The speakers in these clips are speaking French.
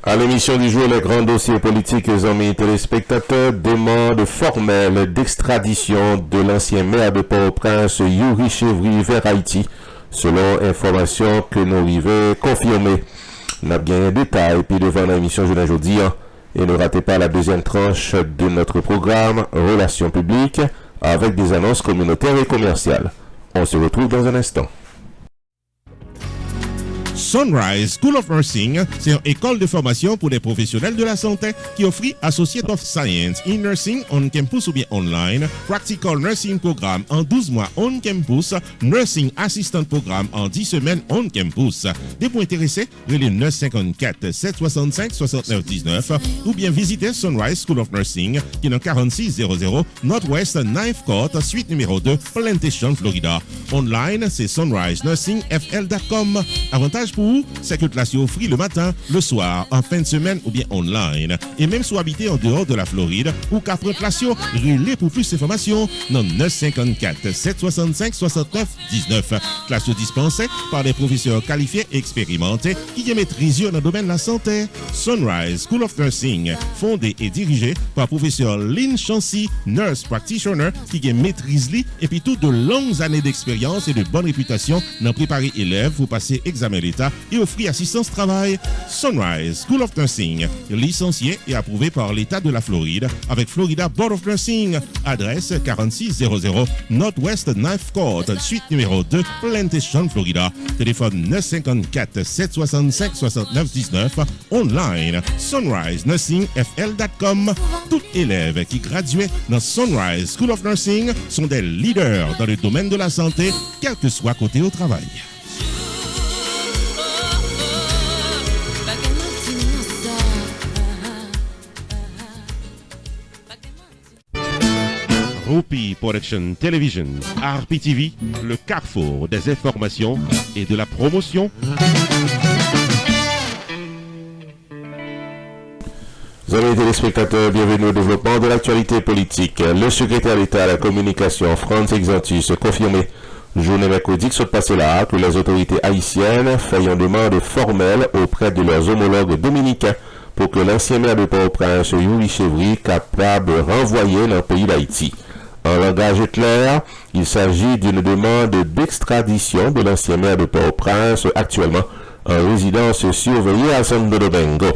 À l'émission du jour, les grands dossiers politiques, les amis téléspectateurs, demande formelle d'extradition de l'ancien maire de Port-au-Prince, Yuri Chevry, vers Haïti, selon information que nous arrivons confirmer. On a bien un détail, puis devant l'émission aujourd'hui, et ne ratez pas la deuxième tranche de notre programme Relations publiques, avec des annonces communautaires et commerciales. On se retrouve dans un instant. Sunrise School of Nursing, c'est une école de formation pour les professionnels de la santé qui offre Associate of Science in Nursing on campus ou bien online, Practical Nursing Programme en 12 mois on campus, Nursing Assistant Programme en 10 semaines on campus. Des points intéressés, relais 954 765 69 19 ou bien visitez Sunrise School of Nursing qui est dans 4600 Northwest 9th Court, suite numéro 2, Plantation, Florida. Online, c'est sunrisenursingfl.com. Avantage pour vous, c'est que classe offre le matin, le soir, en fin de semaine ou bien online. Et même si vous habitez en dehors de la Floride ou qu'après classe, relais pour plus d'informations dans 954 765 69 19. Classe dispensée par des professeurs qualifiés et expérimentés qui maîtrisent dans le domaine de la santé. Sunrise School of Nursing, fondé et dirigé par professeur Lynn Chancy, nurse practitioner qui maîtrise et puis toutes de longues années d'expérience et de bonne réputation dans préparer élèves pour passer examen d'État et offrir assistance travail. Sunrise School of Nursing, licencié et approuvé par l'État de la Floride avec Florida Board of Nursing. Adresse 4600 Northwest 9th Court, suite numéro 2, Plantation, Florida. Téléphone 954 765 69 19. Online, sunrisenursingfl.com. Tout élève qui graduait dans Sunrise School of Nursing sont des leaders dans le domaine de la santé, quel que soit côté au travail. Rupi Production Television, RPTV, le carrefour des informations et de la promotion. Amis téléspectateurs, bienvenue au développement de l'actualité politique. Le secrétaire d'État à la communication, Franz Exantus, confirmé journée mercredi que se passé là que les autorités haïtiennes font une demande formelle auprès de leurs homologues dominicains pour que l'ancien maire de Port-au-Prince, Yuri Chevry, capable de renvoyer dans le pays d'Haïti. En langage clair, il s'agit d'une demande d'extradition de l'ancien maire de Port-au-Prince, actuellement en résidence surveillée à Santo Domingo.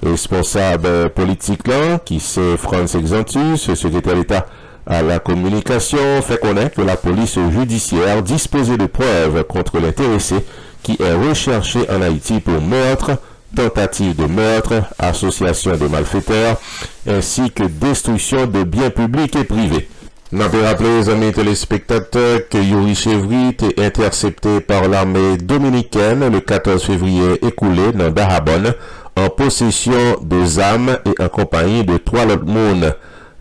Responsable politique là, qui c'est Franz Exantus, secrétaire d'État à la communication, fait connaître que la police judiciaire disposait de preuves contre l'intéressé qui est recherché en Haïti pour meurtre, tentative de meurtre, association de malfaiteurs, ainsi que destruction de biens publics et privés. Nous avons rappelé, les amis téléspectateurs, que Yuri Chevry était intercepté par l'armée dominicaine le 14 février écoulé dans Dahabon en possession de armes et en compagnie de 3 autres personnes.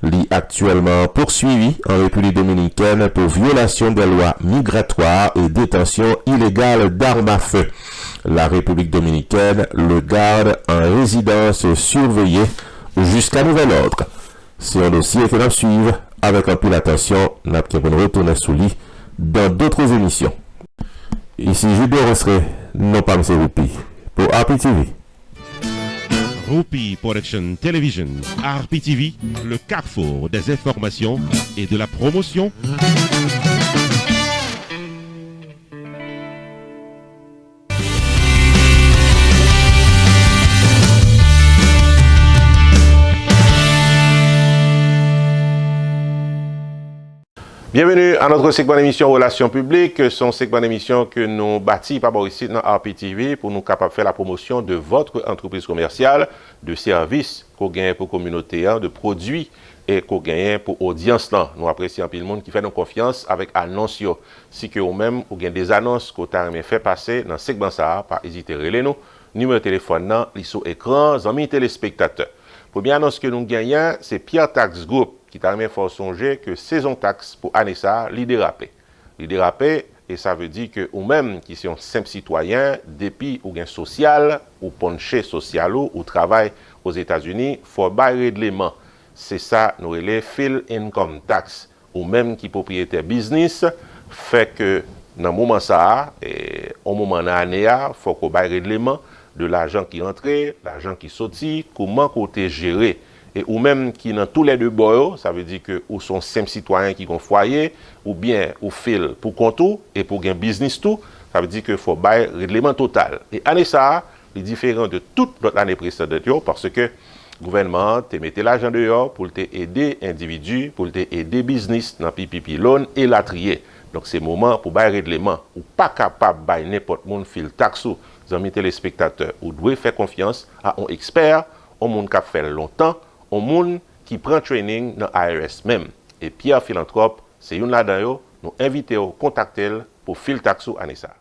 Il est actuellement poursuivi en République dominicaine pour violation des lois migratoires et détention illégale d'armes à feu. La République dominicaine le garde en résidence surveillée jusqu'à nouvel ordre. C'est un dossier que nous suivons avec un peu d'attention. Nous allons retourner sous lui dans d'autres émissions. Ici, Judo Rosseré, non pas M. Rupi, pour RPTV. Rupi Production Television, RPTV, le carrefour des informations et de la promotion. Bienvenue à notre segment d'émission Relations publiques, son segment d'émission que nous bâtis par ici dans RPTV pour nous capables de faire la promotion de votre entreprise commerciale, de services qu'on gagne pour la communauté, de produits et qu'on gagne pour l'audience. Nous apprécions un peu le monde qui fait nos confiance avec annonces. Si que vous-même, vous gagnez des annonces que vous avez fait passer dans ce segment, pas hésiter à relayer nous. Numéro de téléphone, il est sur l'écran, amis téléspectateurs. Première annonce que nous gagnons, c'est Pierre Tax Group qui t'a même fait songer que saison taxe pour année ça, l'idée dérapé. L'idée dérapé, et ça veut dire que ou même qui sont simple citoyen, depuis ou gain social, ou ponché social ou travail aux États-Unis, faut bailler règlement. C'est ça, nous relève Fill Income Tax, ou même qui propriétaire business, fait que dans le moment ça, et au moment de l'année, il faut qu'on baille règlement. de l'argent qui rentre, l'argent qui sorti, comment côté gérer. Et ou même qui dans tous les deux bords, ça veut dire que ou sont simple citoyens qui ont foyer, ou bien ou fil pour compte et pour un business tout, ça veut dire qu'il faut bailler règlement total. Et année ça, est différent de toute l'autre année précédente parce que le gouvernement te mette l'argent dehors pour aider individus, pour aider business dans PPP loan et la trier. Donc c'est le moment pour bailler règlement ou pas capable bailler n'importe monde fil taxe ou amis téléspectateurs ou doit faire confiance à un expert, un monde qui a fait longtemps, un monde qui prend training dans l'ARS même. Et Pierre Philanthrope, c'est une là-dedans, nous invitons à contacter pour fil taxe ou Anessa.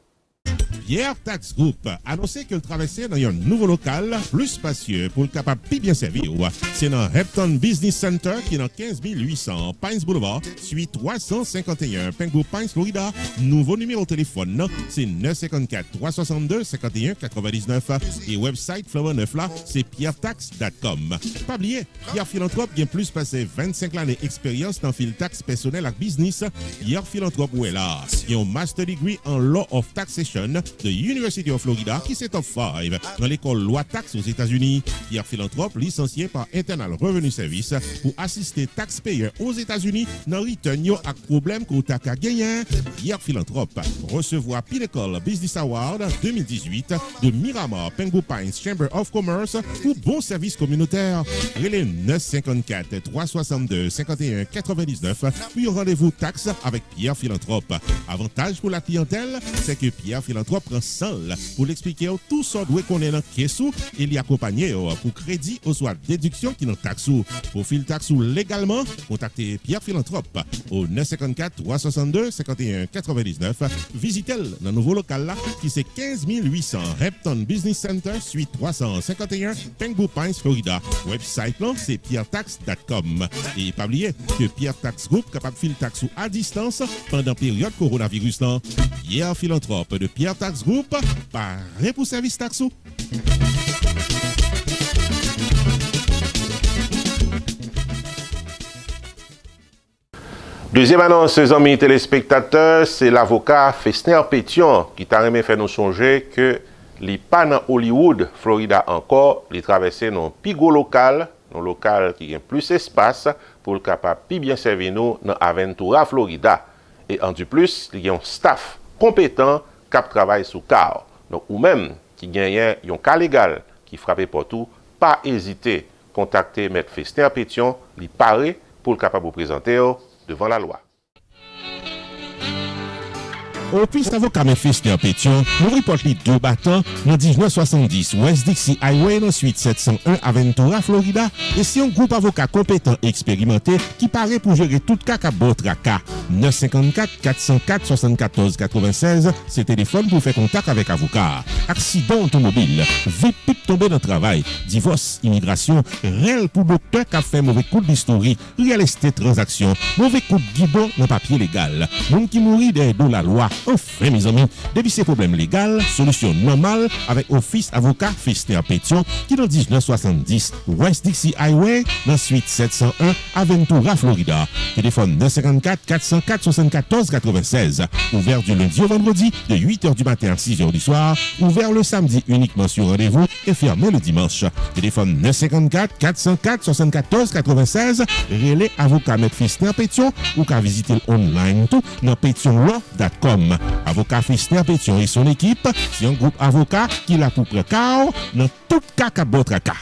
Pierre Tax Group a annoncé qu'il traversait dans un nouveau local plus spacieux pour le capable de bien servir. C'est dans Hampton Business Center qui est dans 15800 Pines Boulevard, suite 351 Penguin Pines, Florida. Nouveau numéro de téléphone, c'est 954 362 51 99 et website Flower 9 là, c'est pierretax.com. Pas oublier, Pierre Philanthrope qui a plus passé 25 ans d'expérience dans le tax personnel et business. Pierre Philanthrope est là. Il a un master degree en Law of Taxation de University of Florida qui c'est top 5 dans l'école loi taxe aux États-Unis. Pierre Philanthrope, licencié par Internal Revenue Service pour assister taxpayers aux États-Unis dans return yo ak problème qu'on t'a gagné. Pierre Philanthrope recevoir Pinnacle Business Award 2018 de Miramar Penguin Pines Chamber of Commerce pour bon service communautaire. Relais 954 362 51 99 puis rendez-vous taxe avec Pierre Philanthrope. Avantage pour la clientèle, c'est que Pierre Philanthrope prend seul pour l'expliquer tout ce qu'on connaît dans caisse et l'y accompagner pour crédit ou soit déduction qui dans taxe. Pour fil taxe légalement, contactez Pierre Philanthrope au 954 362 51 99. Visitez-le dans le nouveau local là qui c'est 15800 Hampton Business Center, suite 351 Penguin Pines, Florida. Website là c'est pierretax.com. Et pas oublier que Pierre Tax Group capable fil taxe à distance pendant période coronavirus là. Pierre Philanthrope de Pierre Tax Group, paré pour service taxo. Deuxième annonce, les amis téléspectateurs, c'est l'avocat Festner Pétion qui t'a remis fait nous songer que les pas dans Hollywood, Florida encore, les traverser dans pigo local, un local qui a plus d'espace pour le capable de bien servir nous dans Aventura, Florida. Et en du plus, il y a un staff compétent qui travaille sous car. Donc, ou même qui gagne un cas légal qui frappe partout, pas hésiter à contacter M. Festner Pétion, il paraît pour le capable de présenter devant la loi. Office avocat Festner Pétion, nous reporte les deux battants dans 1970 West Dixie Highway dans suite 701 Aventura, Florida. Et c'est un groupe avocat compétent et expérimenté qui paraît pour gérer tout cas à Botraka. 954 404 74 96, c'est téléphone pour faire contact avec avocat. Accident automobile, vite tombé dans le travail, divorce, immigration, réel pour docteur qui a fait mauvais coup d'historie, real estate transaction, mauvais coup de guidon dans papier légal. Monde qui mourit de la loi. Enfin, mes amis, depuis ces problèmes légaux, solution normale avec Office avocat Festner Pétion qui dans 1970 West Dixie Highway dans suite 701 Aventura, Florida. Téléphone 954 404 74 96. Ouvert du lundi au vendredi de 8h du matin à 6h du soir. Ouvert le samedi uniquement sur rendez-vous et fermé le dimanche. Téléphone 954 404 74 96. Relais avocat M. Festner Pétion ou qu'à visiter online tout dans pétionlaw.com. Avocat Festner Pétion et son équipe, c'est un groupe avocat qui l'a pour précaire dans tout cas à votre cas.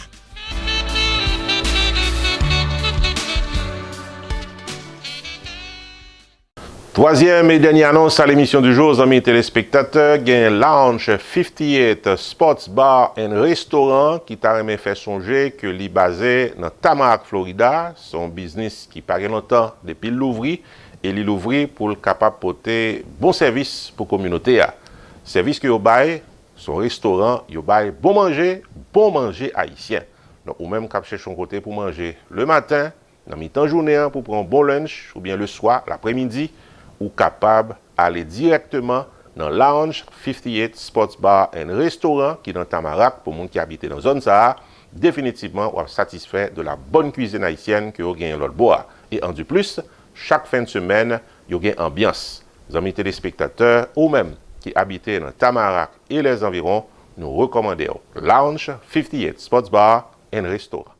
Troisième et dernière annonce à l'émission du jour, amis téléspectateurs, il y a un Lounge 58 Sports Bar and Restaurant qui t'a remis fait songer que l'est basé dans Tamarack, Florida. Son business qui paraît longtemps depuis l'ouvrir et l'ouvrir pour le capable porter bon service pour la communauté. Service que vous bail, son restaurant, vous bail bon manger haïtien. Donc, ou même cap chercher un côté pour manger le matin, dans mi-temps journée pour prendre un bon lunch, ou bien le soir, l'après-midi, ou capable d'aller directement dans Lounge 58 Sports Bar and Restaurant qui est dans Tamarack pour les gens qui habitent dans la zone ça, définitivement on est satisfait de la bonne cuisine haïtienne que vous gagnez l'autre bois. Et en du plus, chaque fin de semaine, vous gagnez ambiance. Les amis téléspectateurs ou même qui habitent dans Tamarack et les environs, nous recommandons Lounge 58 Sports Bar and Restaurant.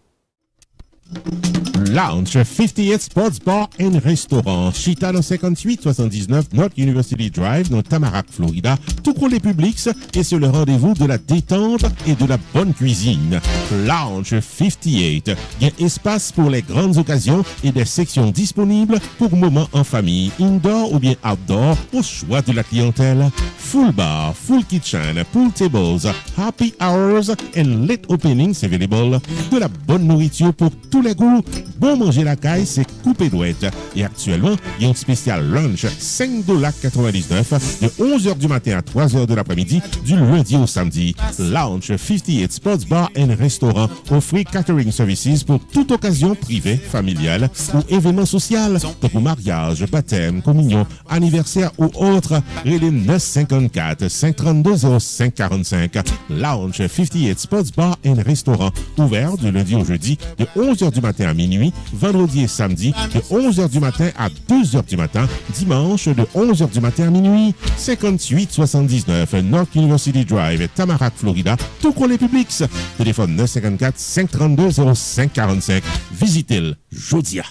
Lounge 58 Sports Bar and Restaurant, Chita dans 5879 North University Drive dans Tamarack, Florida, tout pour les publics et c'est le rendez-vous de la détente et de la bonne cuisine. Lounge 58, il y a espace pour les grandes occasions et des sections disponibles pour moments en famille, indoor ou bien outdoor, au choix de la clientèle. Full bar, full kitchen, pool tables, happy hours and late openings available. De la bonne nourriture pour tous les goûts. Bon manger la caille, c'est coupé douette. Et actuellement, il y a un spécial lunch $5.99 de 11h du matin à 3h de l'après-midi du lundi au samedi. Lounge 58 Sports Bar and Restaurant offre catering services pour toute occasion privée, familiale ou événement social, comme mariage, baptême, communion, anniversaire ou autre. Relais 954 532 0545. Lounge 58 Sports Bar and Restaurant ouvert du lundi au jeudi de 11h du matin à minuit, vendredi et samedi de 11h du matin à 2h du matin, dimanche de 11h du matin à minuit. 5879 North University Drive, Tamarack, Florida, tout pour les publics. Téléphone 954 532 0545. Visitez-le, Jodia.